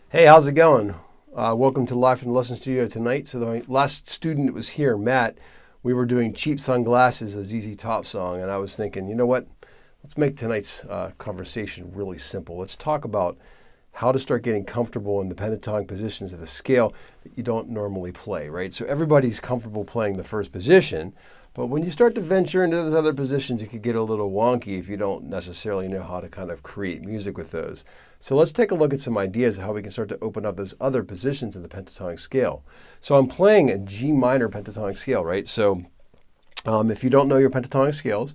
Hey, how's it going? Welcome to Live from the Lesson Studio tonight. So the last student that was here, Matt, we were doing Cheap Sunglasses, a ZZ Top song, and I was thinking, you know what? Let's make tonight's conversation really simple. Let's talk about how to start getting comfortable in the pentatonic positions of the scale that you don't normally play, right? So everybody's comfortable playing the first position, but when you start to venture into those other positions, it could get a little wonky if you don't necessarily know how to kind of create music with those. So let's take a look at some ideas of how we can start to open up those other positions in the pentatonic scale. So I'm playing a G minor pentatonic scale, right? So if you don't know your pentatonic scales,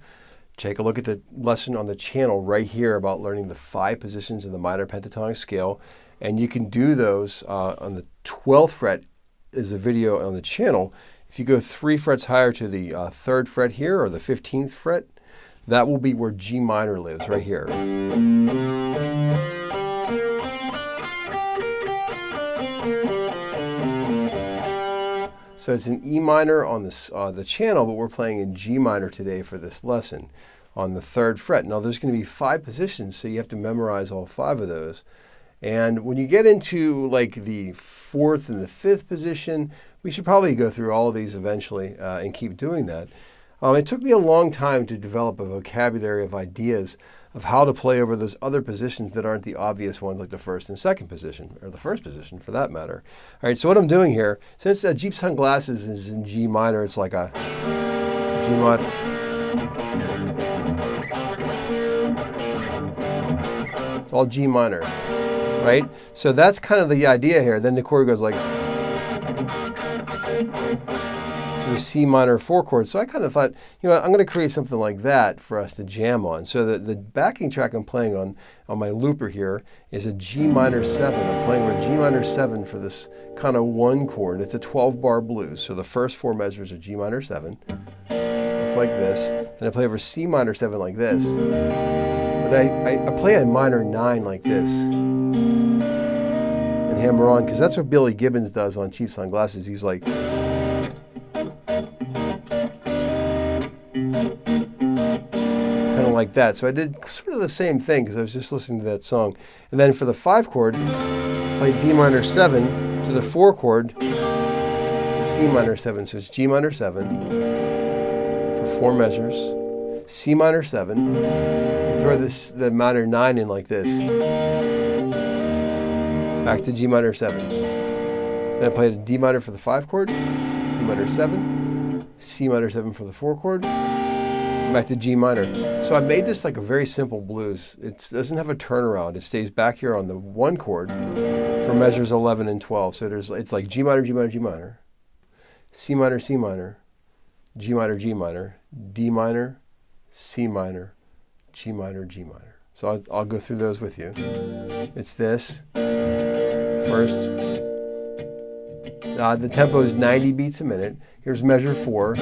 take a look at the lesson on the channel right here about learning the 5 positions in the minor pentatonic scale. And you can do those on the 12th fret is a video on the channel. If you go 3 frets higher to the 3rd fret here, or the 15th fret, that will be where G minor lives, right here. So it's an E minor on the channel, but we're playing in G minor today for this lesson on the 3rd fret. Now there's going to be 5 positions, so you have to memorize all 5 of those. And when you get into like the 4th and the 5th position, we should probably go through all of these eventually and keep doing that. It took me a long time to develop a vocabulary of ideas of how to play over those other positions that aren't the obvious ones, like the 1st and 2nd position, or the 1st position for that matter. All right, so what I'm doing here, since Cheap Sunglasses is in G minor, it's like a G minor. It's all G minor, right? So that's kind of the idea here. Then the chord goes like to the C minor 4 chord. So I kind of thought, you know, I'm going to create something like that for us to jam on. So the backing track I'm playing on my looper here is a G minor 7. I'm playing over G minor 7 for this kind of 1 chord. It's a 12-bar blues. So the first 4 measures are G minor 7. It's like this. Then I play over C minor 7 like this. But I play a minor 9 like this and hammer on, because that's what Billy Gibbons does on Cheap Sunglasses. He's like, like that. So I did sort of the same thing because I was just listening to that song. And then for the 5 chord, play D minor 7 to the 4 chord to C minor 7. So it's G minor 7 for 4 measures, C minor 7, and throw the minor 9 in like this. Back to G minor 7. Then I played a D minor for the 5 chord, D minor 7, C minor 7 for the 4 chord, back to G minor. So I made this like a very simple blues. It doesn't have a turnaround. It stays back here on the 1 chord for measures 11 and 12. So it's like G minor, G minor, G minor, C minor, C minor, G minor, G minor, D minor, C minor, G minor, G minor. So I'll go through those with you. It's this. First, the tempo is 90 beats a minute. Here's measure 4.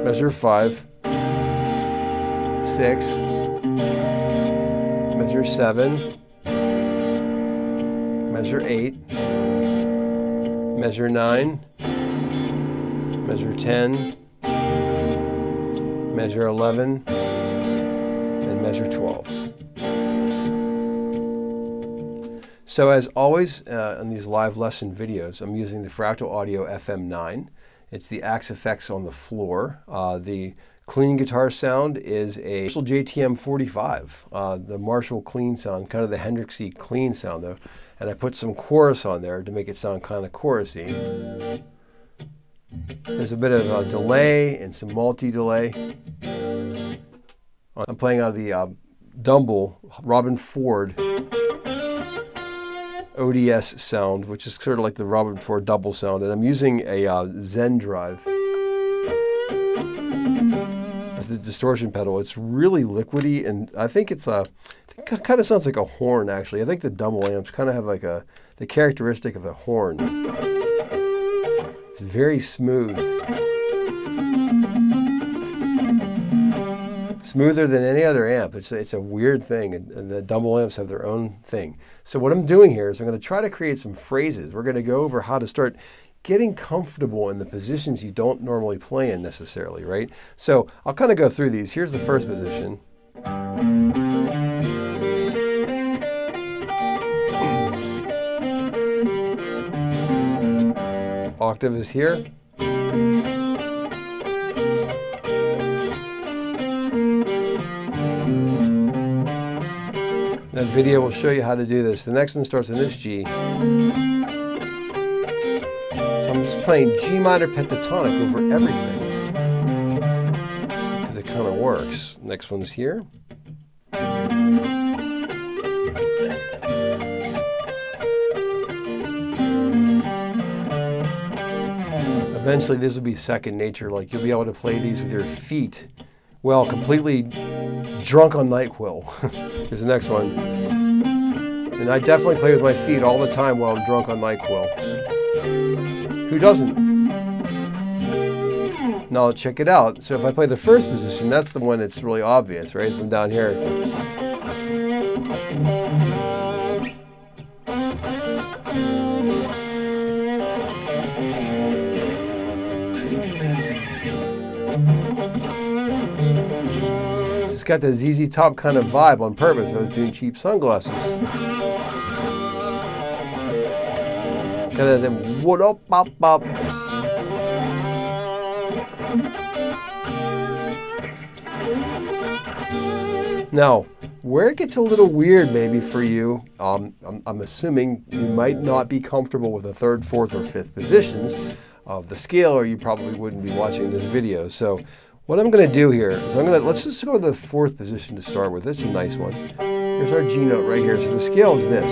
Measure 5, 6, measure 7, measure 8, measure 9, measure 10, measure 11, and measure 12. So as always in these live lesson videos, I'm using the Fractal Audio FM9. It's the Axe Effects on the floor. The clean guitar sound is a Marshall JTM 45, the Marshall clean sound, kind of the Hendrixy clean sound though. And I put some chorus on there to make it sound kind of chorusy. There's a bit of a delay and some multi-delay. I'm playing out of the Dumble Robin Ford ODS sound, which is sort of like the Robin Ford double sound, and I'm using a Zen drive as the distortion pedal. It's really liquidy, and I think it kind of sounds like a horn actually. I think the Dumble amps kind of have like the characteristic of a horn. It's very smooth. Smoother than any other amp. It's a weird thing, and the Dumble amps have their own thing. So what I'm doing here is I'm going to try to create some phrases. We're going to go over how to start getting comfortable in the positions you don't normally play in necessarily, right? So I'll kind of go through these. Here's the first position. octave is here. That video will show you how to do this. The next one starts in this G. So I'm just playing G minor pentatonic over everything, because it kind of works. Next one's here. Eventually this will be second nature, like you'll be able to play these with your feet, well, completely drunk on NyQuil. Here's the next one. And I definitely play with my feet all the time while I'm drunk on NyQuil. Who doesn't? Now check it out. So if I play the first position, that's the one that's really obvious, right? From down here. It's got the ZZ Top kind of vibe on purpose. I was doing Cheap Sunglasses. Kind of them what up, bop, bop. Now, where it gets a little weird maybe for you, I'm assuming you might not be comfortable with the third, fourth, or fifth positions of the scale, or you probably wouldn't be watching this video. So what I'm going to do here is let's just go to the fourth position to start with. It's a nice one. Here's our G note right here. So the scale is this.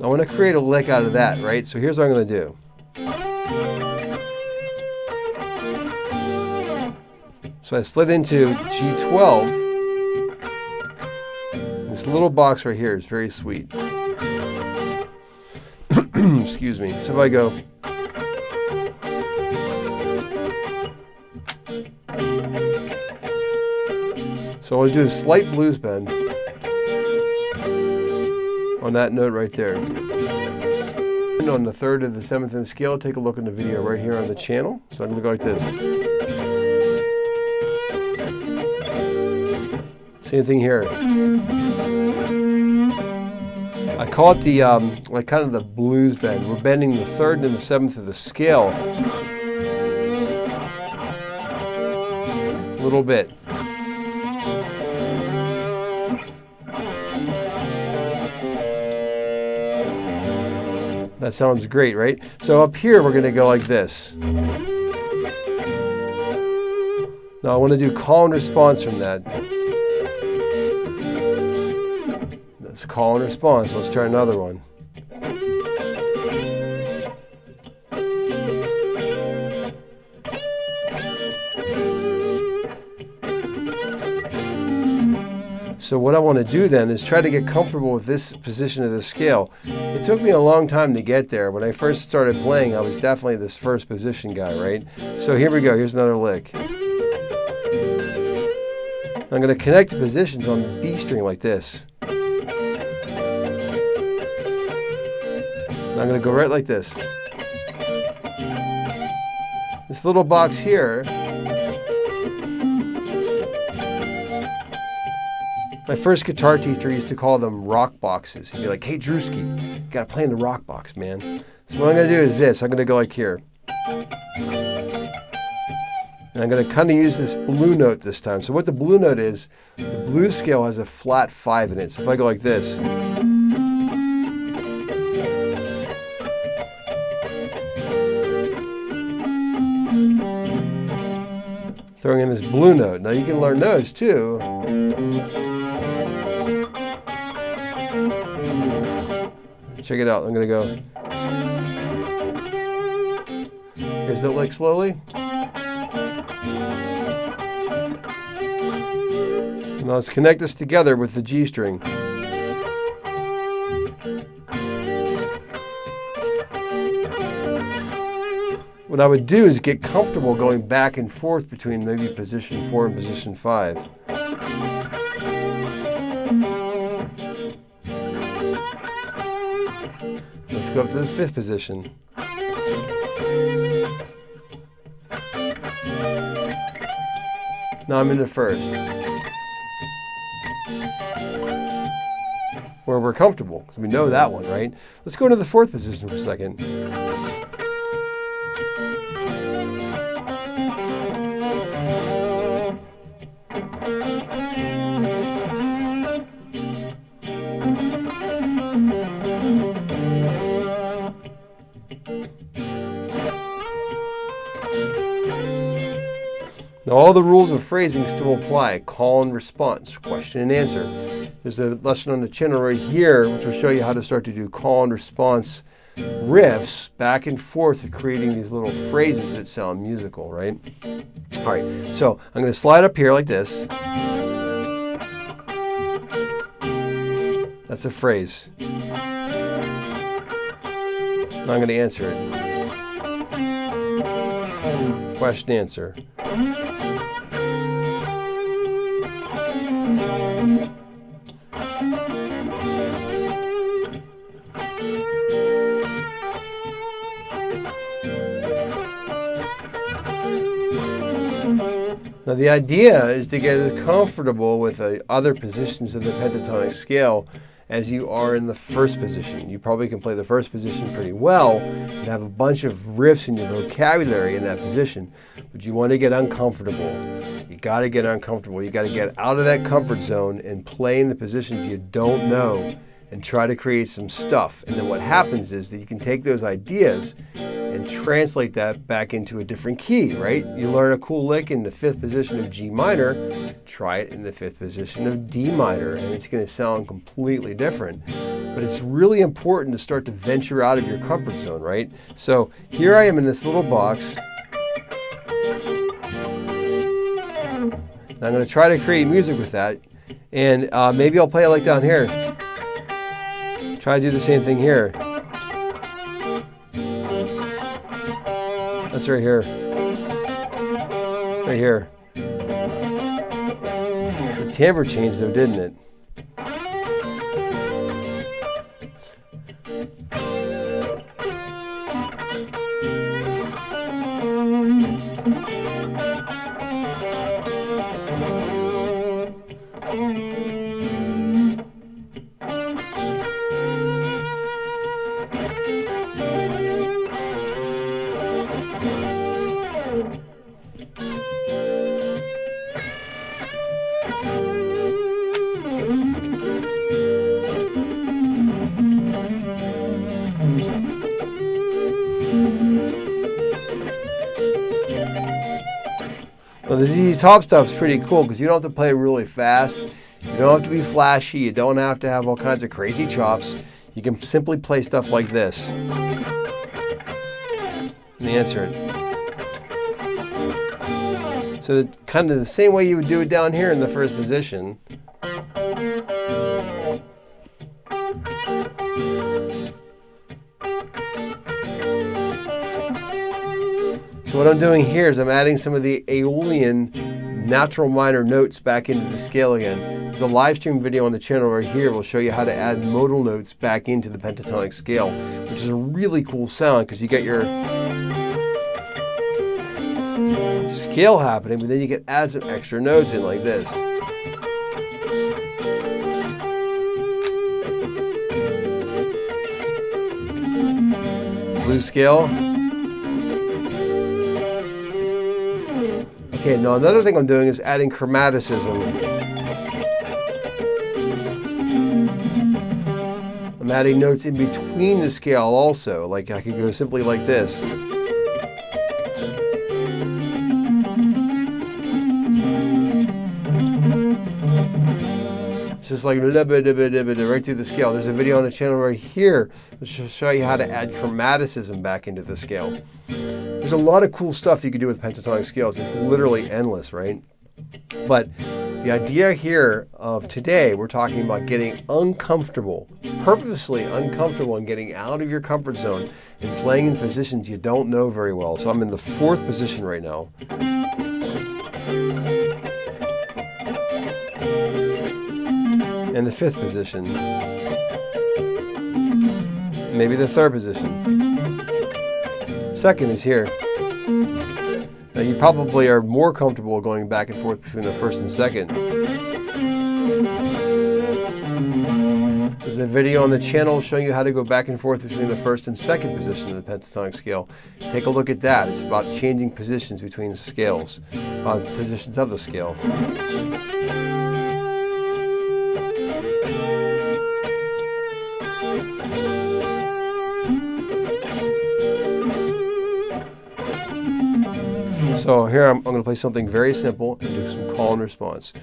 I want to create a lick out of that, right? So here's what I'm going to do. So I slid into G12. This little box right here is very sweet. Excuse me. So if I go, so I'll do a slight blues bend on that note right there. And on the third of the seventh in the scale, take a look in the video right here on the channel. So I'm going to go like this. Same thing here. I call it the like kind of the blues bend. We're bending the third and the seventh of the scale a little bit. That sounds great, right? So up here we're going to go like this. Now I want to do call and response from that. That's call and response. Let's try another one. So what I want to do then is try to get comfortable with this position of the scale. It took me a long time to get there. When I first started playing, I was definitely this first position guy, right? So here we go. Here's another lick. I'm going to connect the positions on the B string like this. I'm going to go right like this. This little box here, my first guitar teacher used to call them rock boxes. He'd be like, hey, Drewski, you got to play in the rock box, man. So what I'm going to do is this. I'm going to go like here. And I'm going to kind of use this blue note this time. So what the blue note is, the blues scale has a flat 5 in it. So if I go like this, throwing in this blue note. Now you can learn those too. Check it out. I'm going to go. Here's that lick slowly. Now let's connect this together with the G string. What I would do is get comfortable going back and forth between maybe position 4 and position 5. Let's go up to the 5th position. Now I'm in the 1st. where we're comfortable, because we know that one, right? Let's go into the fourth position for a second. Now all the rules of phrasing still apply. Call and response, question and answer. There's a lesson on the channel right here which will show you how to start to do call and response riffs back and forth, creating these little phrases that sound musical, right? All right, so I'm going to slide up here like this. That's a phrase. Now I'm going to answer it. Question, answer. Now the idea is to get as comfortable with the other positions of the pentatonic scale as you are in the first position. You probably can play the first position pretty well and have a bunch of riffs in your vocabulary in that position, but you want to get uncomfortable. You got to get uncomfortable. You got to get out of that comfort zone and play in the positions you don't know and try to create some stuff. And then what happens is that you can take those ideas and translate that back into a different key, right? You learn a cool lick in the fifth position of G minor, try it in the fifth position of D minor, and it's going to sound completely different. But it's really important to start to venture out of your comfort zone, right? So here I am in this little box. And I'm going to try to create music with that. And maybe I'll play it like down here. Try to do the same thing here. That's right here. Right here. The timbre changed though, didn't it? Well, the ZZ Top stuff's pretty cool because you don't have to play really fast. You don't have to be flashy. You don't have to have all kinds of crazy chops. You can simply play stuff like this and answer it. So kind of the same way you would do it down here in the first position. So what I'm doing here is I'm adding some of the Aeolian natural minor notes back into the scale again. There's a live stream video on the channel right here. We'll show you how to add modal notes back into the pentatonic scale, which is a really cool sound because you get your scale happening, but then you can add some extra notes in like this. Blue scale. Okay, now another thing I'm doing is adding chromaticism. I'm adding notes in between the scale also, like I could go simply like this. It's just like right through the scale. There's a video on the channel right here which will show you how to add chromaticism back into the scale. There's a lot of cool stuff you can do with pentatonic scales. It's literally endless, right? But the idea here of today, we're talking about getting uncomfortable, purposely uncomfortable, and getting out of your comfort zone and playing in positions you don't know very well. So I'm in the fourth position right now. And the fifth position. Maybe the third position. Second is here. Now you probably are more comfortable going back and forth between the first and second. There's a video on the channel showing you how to go back and forth between the first and second position of the pentatonic scale. Take a look at that. It's about changing positions between scales, positions of the scale. So here I'm going to play something very simple and do some call and response.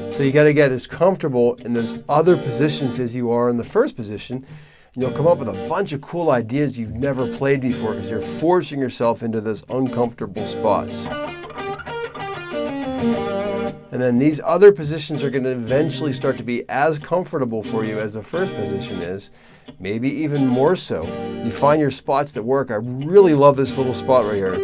So you got to get as comfortable in those other positions as you are in the first position, and you'll come up with a bunch of cool ideas you've never played before because you're forcing yourself into those uncomfortable spots. And then these other positions are going to eventually start to be as comfortable for you as the first position is, maybe even more so. You find your spots that work. I really love this little spot right here.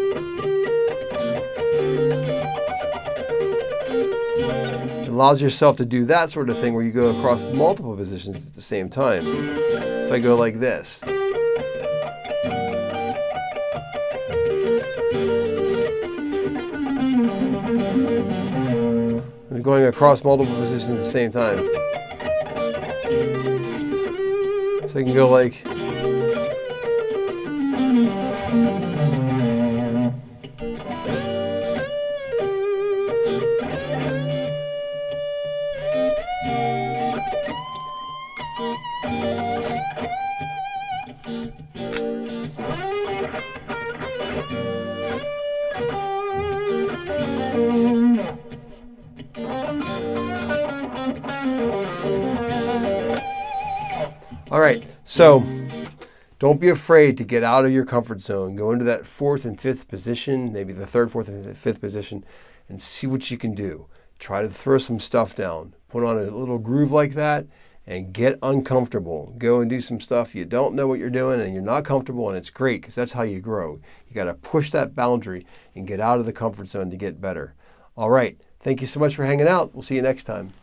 It allows yourself to do that sort of thing where you go across multiple positions at the same time. If I go like this. I'm going across multiple positions at the same time. So I can go like... All right, so don't be afraid to get out of your comfort zone. Go into that fourth and fifth position, maybe the third, fourth, and fifth position, and see what you can do. Try to throw some stuff down. Put on a little groove like that and get uncomfortable. Go and do some stuff you don't know what you're doing and you're not comfortable, and it's great because that's how you grow. You got to push that boundary and get out of the comfort zone to get better. All right, thank you so much for hanging out. We'll see you next time.